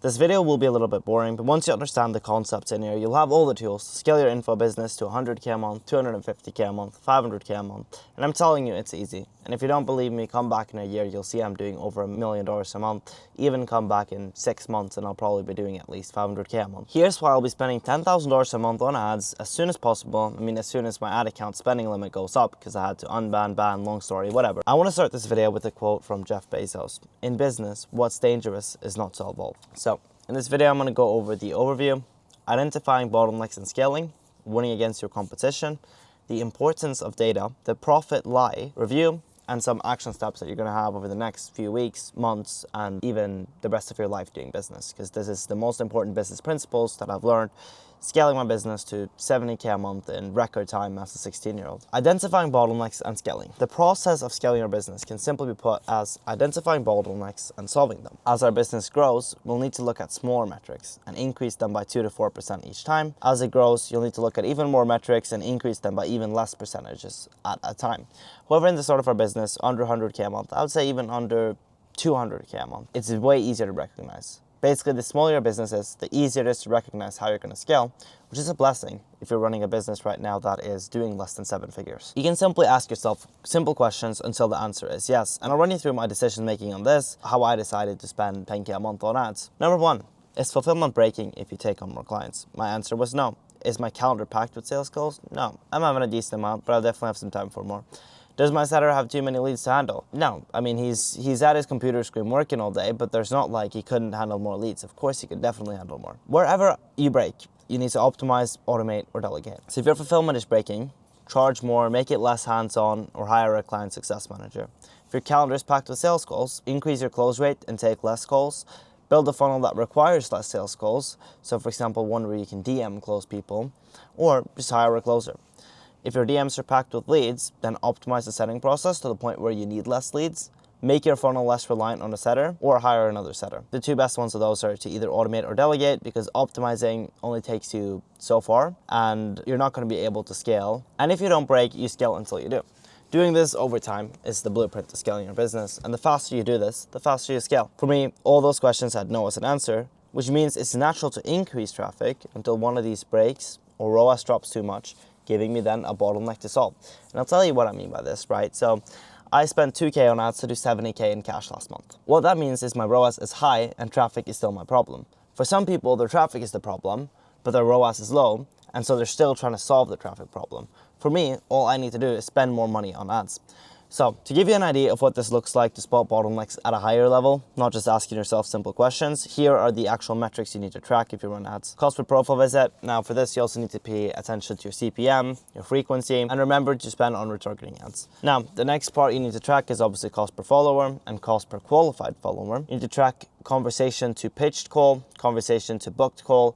This video will be a little bit boring, but once you understand the concepts in here, you'll have all the tools to scale your info business to 100k a month, 250k a month, 500k a month, and I'm telling you it's easy. And if you don't believe me, come back in a year, you'll see I'm doing over $1 million a month. Even come back in 6 months and I'll probably be doing at least 500k a month. Here's why I'll be spending $10,000 a month on ads as soon as possible. I mean, as soon as my ad account spending limit goes up, because I had to unban, ban, long story, whatever. I want to start this video with a quote from Jeff Bezos. In business, what's dangerous is not to evolve. So, in this video, I'm going to go over the overview, identifying bottlenecks and scaling, winning against your competition, the importance of data, the profit lie review, and some action steps that you're going to have over the next few weeks, months, and even the rest of your life doing business. Because this is the most important business principles that I've learned scaling my business to 70k a month in record time as a 16-year-old. Identifying bottlenecks and scaling. The process of scaling your business can simply be put as identifying bottlenecks and solving them. As our business grows, we'll need to look at smaller metrics and increase them by 2 to 4% each time. As it grows, you'll need to look at even more metrics and increase them by even less percentages at a time. However, in the start of our business, under 100k a month, I would say even under 200k a month, it's way easier to recognize. Basically, the smaller your business is, the easier it is to recognize how you're going to scale, which is a blessing if you're running a business right now that is doing less than 7 figures. You can simply ask yourself simple questions until the answer is yes. And I'll run you through my decision making on this, how I decided to spend 10k a month on ads. Number 1, is fulfillment breaking if you take on more clients? My answer was no. Is my calendar packed with sales calls? No. I'm having a decent amount, but I'll definitely have some time for more. Does my setter have too many leads to handle? No. I mean, he's at his computer screen working all day, but there's not like he couldn't handle more leads. Of course, he could definitely handle more. Wherever you break, you need to optimize, automate, or delegate. So if your fulfillment is breaking, charge more, make it less hands-on, or hire a client success manager. If your calendar is packed with sales calls, increase your close rate and take less calls. Build a funnel that requires less sales calls. So for example, one where you can DM close people, or just hire a closer. If your DMs are packed with leads, then optimize the setting process to the point where you need less leads. Make your funnel less reliant on a setter, or hire another setter. The two best ones of those are to either automate or delegate, because optimizing only takes you so far and you're not going to be able to scale. And if you don't break, you scale until you do. Doing this over time is the blueprint to scaling your business, and the faster you do this, the faster you scale. For me, all those questions had no as an answer, which means it's natural to increase traffic until one of these breaks or ROAS drops too much, giving me then a bottleneck to solve. And I'll tell you what I mean by this, right? So I spent 2k on ads to do 70k in cash last month. What that means is my ROAS is high and traffic is still my problem. For some people, their traffic is the problem, but their ROAS is low, and so they're still trying to solve the traffic problem. For me, all I need to do is spend more money on ads. So, to give you an idea of what this looks like to spot bottlenecks at a higher level, not just asking yourself simple questions, here are the actual metrics you need to track if you run ads. Cost per profile visit. Now for this, you also need to pay attention to your CPM, your frequency, and remember to spend on retargeting ads. Now, the next part you need to track is obviously cost per follower and cost per qualified follower. You need to track conversation to pitched call, conversation to booked call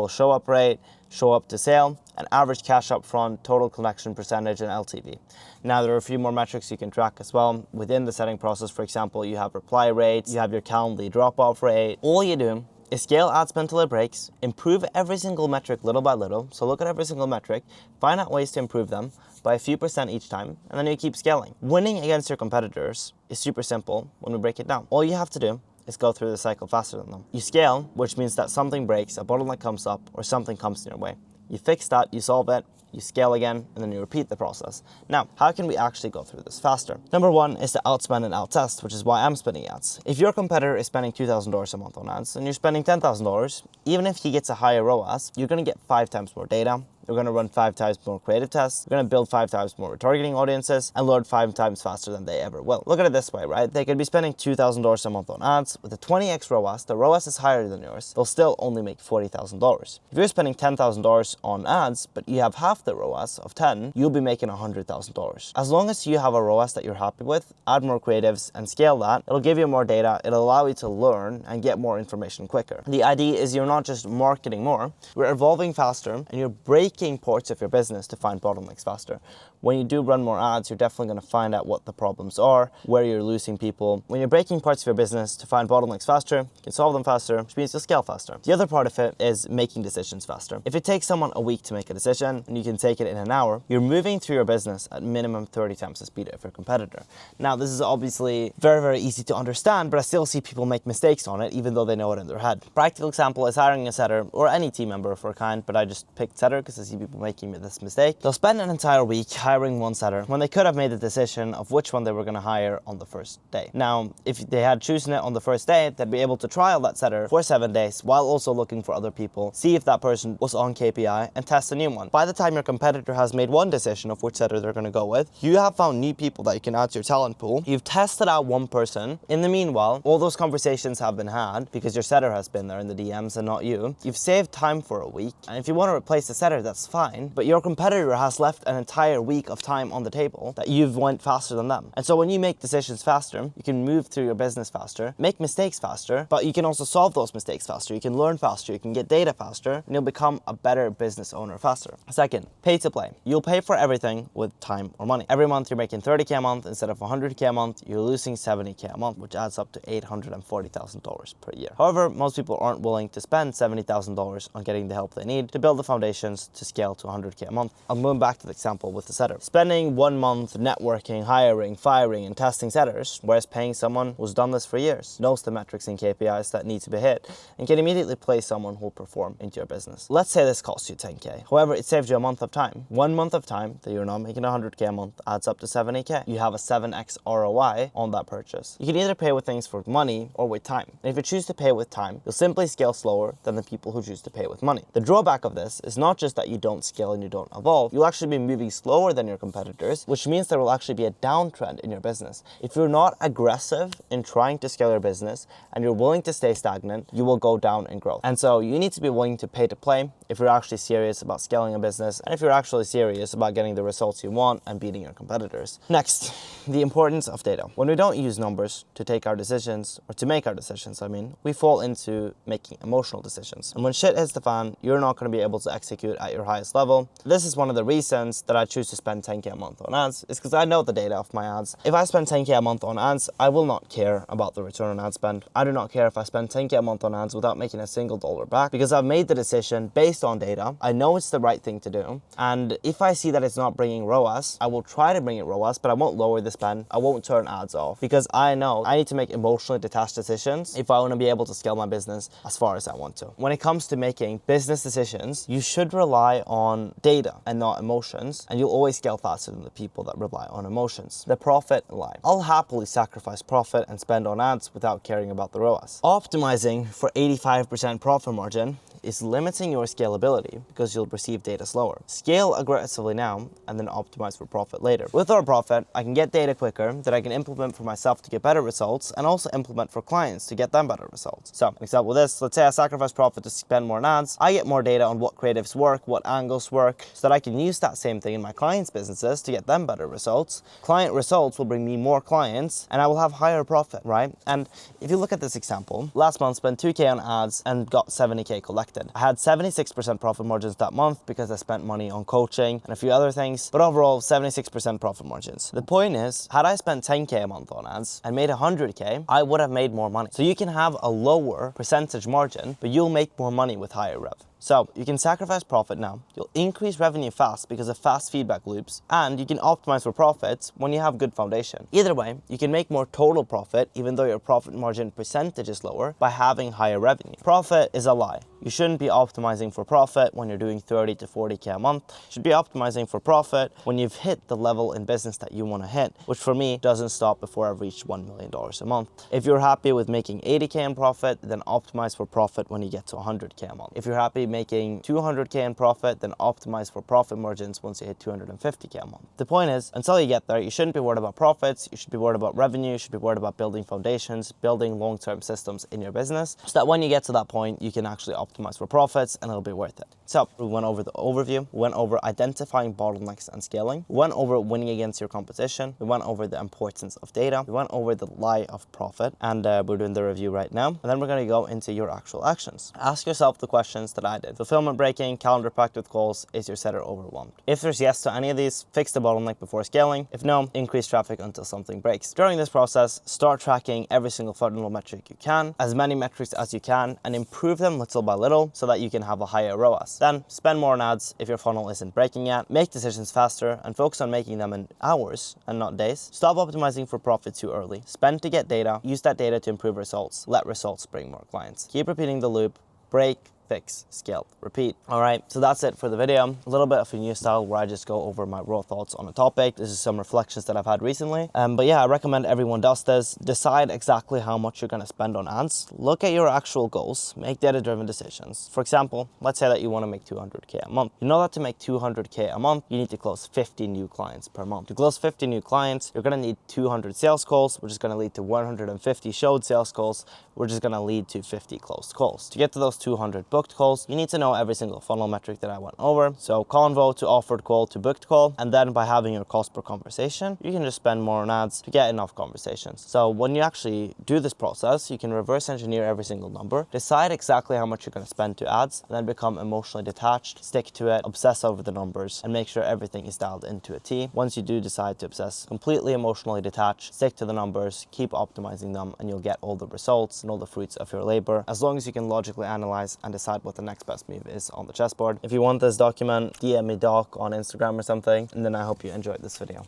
show up rate, show up to sale, and average cash up front, total connection percentage, and LTV. Now there are a few more metrics you can track as well. Within the setting process, for example, you have reply rates, you have your Calendly drop-off rate. All you do is scale ad spend till it breaks, improve every single metric little by little. So look at every single metric, find out ways to improve them by a few percent each time, and then you keep scaling. Winning against your competitors is super simple when we break it down. All you have to do is go through the cycle faster than them. You scale, which means that something breaks, a bottleneck comes up, or something comes in your way. You fix that, you solve it, you scale again, and then you repeat the process. Now, how can we actually go through this faster? Number 1 is to outspend and outtest, which is why I'm spending ads. If your competitor is spending $2,000 a month on ads, and you're spending $10,000, even if he gets a higher ROAS, you're gonna get 5 times more data, you're going to run 5 times more creative tests, you're going to build 5 times more retargeting audiences, and learn 5 times faster than they ever will. Look at it this way, right? They could be spending $2,000 a month on ads. With a 20x ROAS, the ROAS is higher than yours. They'll still only make $40,000. If you're spending $10,000 on ads, but you have half the ROAS of 10, you'll be making $100,000. As long as you have a ROAS that you're happy with, add more creatives and scale that, it'll give you more data, it'll allow you to learn and get more information quicker. The idea is you're not just marketing more, you're evolving faster, and you're breaking parts of your business to find bottlenecks faster. when you do run more ads, you're definitely going to find out what the problems are, where you're losing people. When you're breaking parts of your business to find bottlenecks faster, you can solve them faster, which means you'll scale faster. The other part of it is making decisions faster. If it takes someone a week to make a decision and you can take it in an hour, you're moving through your business at minimum 30 times the speed of your competitor. Now, this is obviously very, very easy to understand, but I still see people make mistakes on it, even though they know it in their head. Practical example is hiring a setter or any team member for a kind, but I just picked setter because I see people making this mistake. They'll spend an entire week hiring one setter when they could have made the decision of which one they were going to hire on the first day. Now, if they had chosen it on the first day, they'd be able to trial that setter for 7 days while also looking for other people, see if that person was on KPI, and test a new one. By the time your competitor has made one decision of which setter they're going to go with, you have found new people that you can add to your talent pool. You've tested out one person. In the meanwhile, all those conversations have been had because your setter has been there in the DMs and not you. You've saved time for a week, and if you want to replace the setter, that's fine, but your competitor has left an entire week of time on the table that you've went faster than them. And so when you make decisions faster, you can move through your business faster, make mistakes faster, but you can also solve those mistakes faster. You can learn faster, you can get data faster, and you'll become a better business owner faster. Second, pay to play. You'll pay for everything with time or money. Every month you're making 30K a month instead of 100K a month, you're losing 70K a month, which adds up to $840,000 per year. However, most people aren't willing to spend $70,000 on getting the help they need to build the foundations to scale to 100K a month. I'll move back to the example with the setter. Spending 1 month networking, hiring, firing, and testing setters, whereas paying someone who's done this for years, knows the metrics and KPIs that need to be hit, and can immediately place someone who will perform into your business. Let's say this costs you 10K. However, it saved you a month of time. 1 month of time that you're not making 100K a month adds up to 70K. You have a 7x ROI on that purchase. You can either pay with things for money or with time. And if you choose to pay with time, you'll simply scale slower than the people who choose to pay with money. The drawback of this is not just that you don't scale and you don't evolve, you'll actually be moving slower than your competitors, which means there will actually be a downtrend in your business. If you're not aggressive in trying to scale your business and you're willing to stay stagnant, you will go down in growth. And so you need to be willing to pay to play if you're actually serious about scaling a business and if you're actually serious about getting the results you want and beating your competitors. Next, the importance of data. When we don't use numbers to take our decisions, or to make our decisions, we fall into making emotional decisions. And when shit hits the fan, you're not going to be able to execute at your highest level. This is one of the reasons that I choose to spend 10K a month on ads, is because I know the data of my ads. If I spend 10K a month on ads, I will not care about the return on ad spend. I do not care if I spend 10K a month on ads without making a single dollar back, because I've made the decision based on data. I know it's the right thing to do. And if I see that it's not bringing ROAS, I will try to bring it ROAS, but I won't lower the spend. I won't turn ads off, because I know I need to make emotionally detached decisions if I want to be able to scale my business as far as I want to. When it comes to making business decisions, you should rely on data and not emotions, and you'll always scale faster than the people that rely on emotions. The profit line. I'll happily sacrifice profit and spend on ads without caring about the ROAS. Optimizing for 85% profit margin is limiting your scalability because you'll receive data slower. Scale aggressively now and then optimize for profit later. With our profit, I can get data quicker that I can implement for myself to get better results and also implement for clients to get them better results. So, an example of this, let's say I sacrifice profit to spend more on ads. I get more data on what creatives work, what angles work, so that I can use that same thing in my clients' businesses to get them better results. Client results will bring me more clients and I will have higher profit, right? And if you look at this example, last month spent 2K on ads and got 70K collected. I had 76% profit margins that month because I spent money on coaching and a few other things, but overall 76% profit margins. The point is, had I spent 10K a month on ads and made 100K, I would have made more money. So you can have a lower percentage margin, but you'll make more money with higher rev. So you can sacrifice profit now, you'll increase revenue fast because of fast feedback loops, and you can optimize for profits when you have good foundation. Either way, you can make more total profit even though your profit margin percentage is lower by having higher revenue. Profit is a lie. You shouldn't be optimizing for profit when you're doing 30 to 40K a month. You should be optimizing for profit when you've hit the level in business that you want to hit, which for me doesn't stop before I've reached $1 million a month. If you're happy with making 80K in profit, then optimize for profit when you get to 100K a month. If you're happy making 200K in profit, then optimize for profit margins once you hit 250K a month. The point is, until you get there, you shouldn't be worried about profits, you should be worried about revenue, you should be worried about building foundations, building long-term systems in your business, so that when you get to that point, you can actually optimize optimize for profits, and it'll be worth it. So we went over the overview, we went over identifying bottlenecks and scaling, we went over winning against your competition, we went over the importance of data, we went over the lie of profit, and we're doing the review right now. And then we're going to go into your actual actions. Ask yourself the questions that I did. Fulfillment breaking, calendar packed with calls, is your setter overwhelmed? If there's yes to any of these, fix the bottleneck before scaling. If no, increase traffic until something breaks. During this process, start tracking every single funnel metric you can, as many metrics as you can, and improve them little by little so that you can have a higher ROAS. Then spend more on ads if your funnel isn't breaking yet. Make decisions faster and focus on making them in hours and not days. Stop optimizing for profit too early. Spend to get data. Use that data to improve results. Let results bring more clients. Keep repeating the loop. Break, fix, scale, repeat. All right, so that's it for the video. A little bit of a new style where I just go over my raw thoughts on a topic. This is some reflections that I've had recently. But yeah, I recommend everyone does this. Decide exactly how much you're gonna spend on ads. Look at your actual goals. Make data-driven decisions. For example, let's say that you wanna make 200K a month. You know that to make 200K a month, you need to close 50 new clients per month. To close 50 new clients, you're gonna need 200 sales calls, which is gonna lead to 150 showed sales calls, which is gonna lead to 50 closed calls. To get to those 200 booked calls, you need to know every single funnel metric that I went over. So convo to offered call to booked call. And then by having your cost per conversation, you can just spend more on ads to get enough conversations. So when you actually do this process, you can reverse engineer every single number, decide exactly how much you're going to spend to ads, and then become emotionally detached, stick to it, obsess over the numbers, and make sure everything is dialed into a T. Once you do decide to obsess, completely emotionally detached, stick to the numbers, keep optimizing them, and you'll get all the results and all the fruits of your labor, as long as you can logically analyze and decide what the next best move is on the chessboard. If you want this document, DM me doc on Instagram or something, and then I hope you enjoyed this video.